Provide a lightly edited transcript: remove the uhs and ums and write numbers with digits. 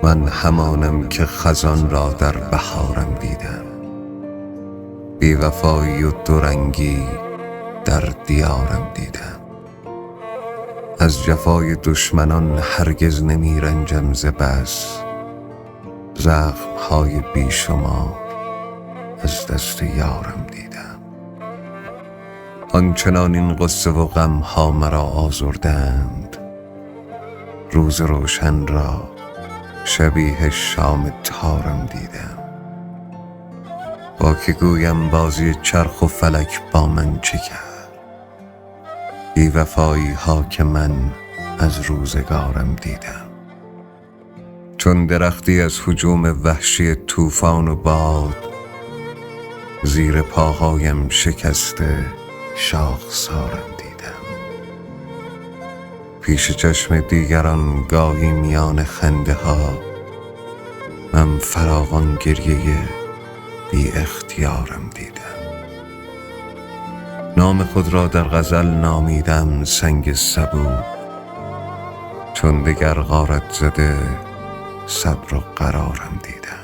من همانم که خزان را در بهارم دیدم، بی وفایی و دورنگی در دیارم دیدم. از جفای دشمنان هرگز نمی رنجم ز بس، زخم‌های بیشمار از دست یارم دیدم. آنچنان این غصه و غم‌ها مرا آزردند، روز روشن را شبیه شام تارم دیدم. با که گویم بازی چرخ و فلک با من چه کرد، بی وفایی ها که من از روزگارم دیدم. چون درختی از هجوم وحشی طوفان و باد، زیر پاهایم شکسته شاخسارم دیدم. پیش چشم دیگران گاهی میان خنده ها، من فراوان گریه بی اختیارم دیدم. نام خود را در غزل نامیدم سنگ سبو، چون دگر غارت زده صبر و قرارم دیدم.